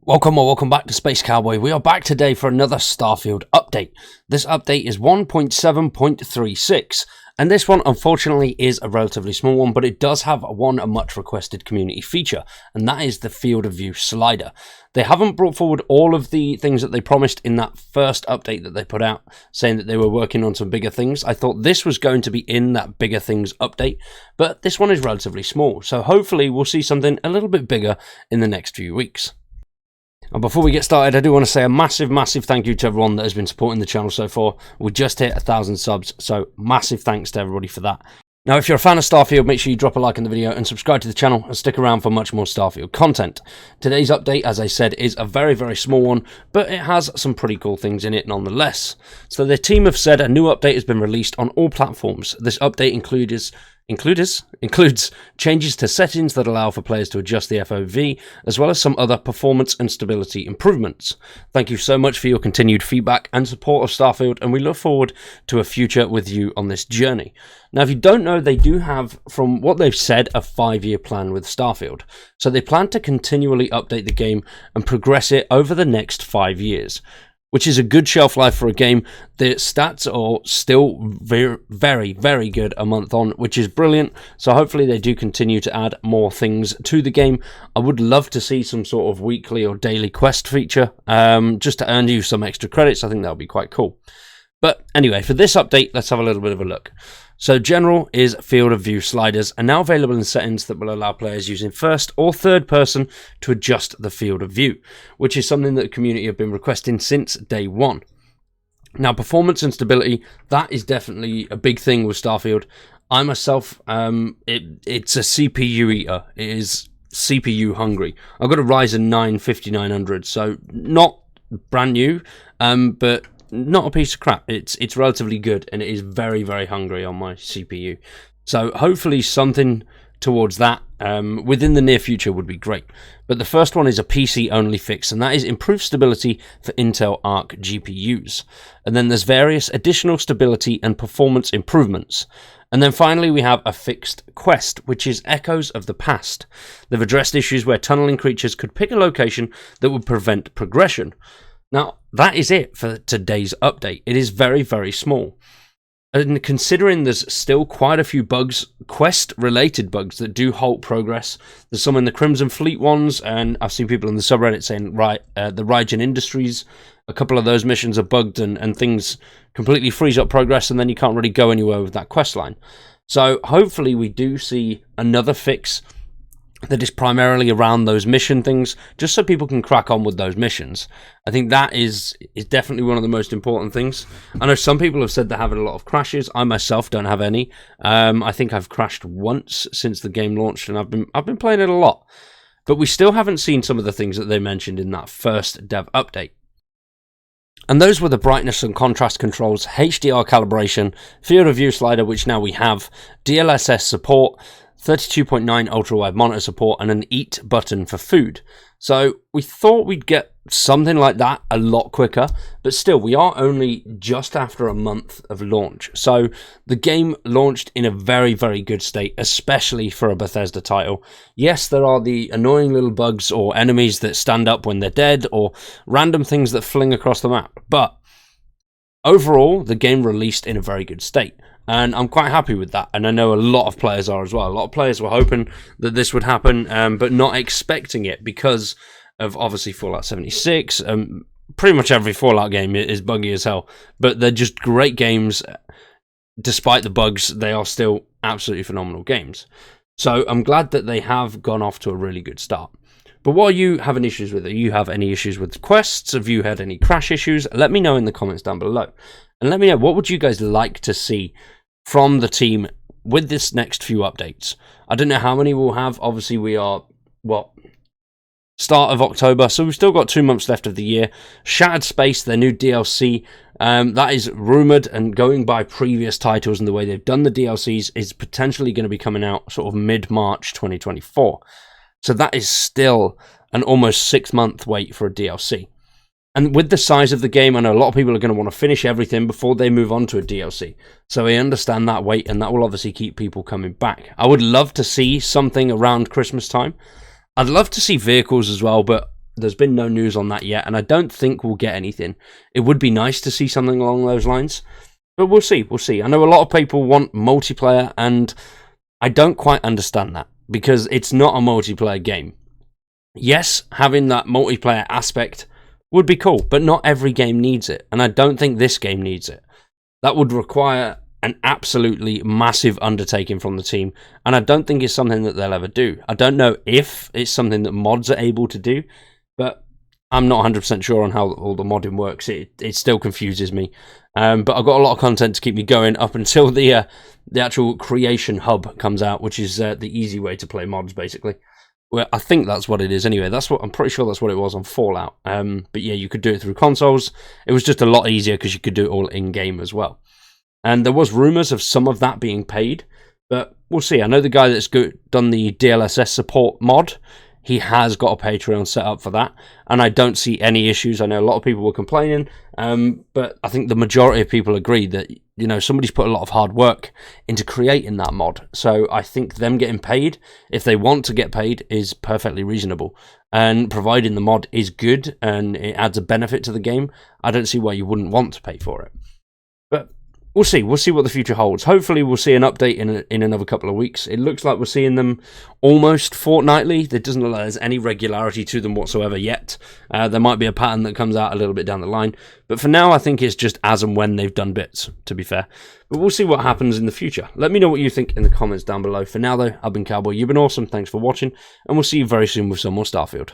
Welcome or welcome back to Space Cowboy. We are back today for another Starfield update. This update is 1.7.36, and this one unfortunately is a relatively small one, but it does have a much requested community feature, and that is the field of view slider. They haven't brought forward all of the things that they promised in that first update that they put out, saying that they were working on some bigger things. I thought this was going to be in that bigger things update, but this one is relatively small, so hopefully we'll see something a little bit bigger in the next few weeks. And before we get started, I do want to say a massive thank you to everyone that has been supporting the channel so far. We just hit 1,000 subs, so massive thanks to everybody for that. Now, if you're a fan of Starfield, make sure you drop a like on the video and subscribe to the channel and stick around for much more Starfield content. Today's update, as I said, is a very small one, but it has some pretty cool things in it nonetheless. So the team have said a new update has been released on all platforms. This update includes changes to settings that allow for players to adjust the FOV, as well as some other performance and stability improvements. Thank you so much for your continued feedback and support of Starfield, and we look forward to a future with you on this journey. Now, if you don't know, they do have, from what they've said, a 5-year plan with Starfield. So they plan to continually update the game and progress it over the next 5 years, which is a good shelf life for a game. The stats are still very good a month on, which is brilliant. So hopefully they do continue to add more things to the game. I would love to see some sort of weekly or daily quest feature, just to earn you some extra credits. I think that would be quite cool. But anyway, for this update, let's have a little bit of a look. So general is field of view sliders are now available in settings that will allow players using first or third person to adjust the field of view, which is something that the community have been requesting since day one. Now, performance and stability, that is definitely a big thing with Starfield. I myself, it's a CPU eater. It is CPU hungry. I've got a Ryzen 9 5900, so not brand new, but not a piece of crap. It's relatively good, and it is very hungry on my CPU. So hopefully something towards that within the near future would be great. But the first one is a PC only fix, and that is improved stability for Intel Arc GPUs. And then there's various additional stability and performance improvements. And then finally we have a fixed quest, which is echoes of the past. They've addressed issues where tunneling creatures could pick a location that would prevent progression. Now, that is it for today's update. It is very small. And considering there's still quite a few bugs, quest-related bugs, that do halt progress. There's some in the Crimson Fleet ones, and I've seen people in the subreddit saying, the Rygen Industries, a couple of those missions are bugged and things completely freeze up progress, and then you can't really go anywhere with that quest line. So hopefully we do see another fix that is primarily around those mission things, just so people can crack on with those missions. I think that is definitely one of the most important things. I know some people have said they're having a lot of crashes. I myself don't have any. I think I've crashed once since the game launched, and I've been playing it a lot. But we still haven't seen some of the things that they mentioned in that first dev update. And those were the brightness and contrast controls, HDR calibration, field of view slider, which now we have, DLSS support, 32.9 ultra-wide monitor support, and an eat button for food. So we thought we'd get something like that a lot quicker, but still, we are only just after a month of launch. So the game launched in a very good state, especially for a Bethesda title. Yes, there are the annoying little bugs or enemies that stand up when they're dead, or random things that fling across the map, but overall, the game released in a very good state. And I'm quite happy with that, and I know a lot of players are as well. A lot of players were hoping that this would happen, but not expecting it because of, obviously, Fallout 76. Pretty much every Fallout game is buggy as hell, but they're just great games. Despite the bugs, they are still absolutely phenomenal games. So I'm glad that they have gone off to a really good start. But what are you having issues with? Do you have any issues with quests? Have you had any crash issues? Let me know in the comments down below. And let me know, what would you guys like to see from the team with this next few updates? I don't know how many we'll have. Obviously, we are, start of October, so we've still got 2 months left of the year. Shattered Space, their new DLC, that is rumoured, and going by previous titles and the way they've done the DLCs, is potentially going to be coming out sort of mid-March 2024. So that is still an almost 6-month wait for a DLC. And with the size of the game, I know a lot of people are going to want to finish everything before they move on to a DLC. So I understand that wait, and that will obviously keep people coming back. I would love to see something around Christmas time. I'd love to see vehicles as well, but there's been no news on that yet, and I don't think we'll get anything. It would be nice to see something along those lines, but we'll see. We'll see. I know a lot of people want multiplayer, and I don't quite understand that, because it's not a multiplayer game. Yes, having that multiplayer aspect would be cool, but not every game needs it, and I don't think this game needs it. That would require an absolutely massive undertaking from the team, and I don't think it's something that they'll ever do. I don't know if it's something that mods are able to do, but I'm not 100% sure on how all the modding works. It still confuses me. But I've got a lot of content to keep me going up until the actual creation hub comes out, which is the easy way to play mods, basically. Well, I think that's what it is anyway. I'm pretty sure that's what it was on Fallout. But yeah, you could do it through consoles. It was just a lot easier because you could do it all in-game as well. And there was rumours of some of that being paid, but we'll see. I know the guy that's done the DLSS support mod, he has got a Patreon set up for that, and I don't see any issues. I know a lot of people were complaining, but I think the majority of people agree that, you know, somebody's put a lot of hard work into creating that mod. So I think them getting paid, if they want to get paid, is perfectly reasonable. And providing the mod is good and it adds a benefit to the game, I don't see why you wouldn't want to pay for it. But we'll see. We'll see what the future holds. Hopefully we'll see an update in another couple of weeks. It looks like we're seeing them almost fortnightly. There doesn't look like there's any regularity to them whatsoever yet. There might be a pattern that comes out a little bit down the line. But for now, I think it's just as and when they've done bits, to be fair. But we'll see what happens in the future. Let me know what you think in the comments down below. For now, though, I've been Cowboy. You've been awesome. Thanks for watching. And we'll see you very soon with some more Starfield.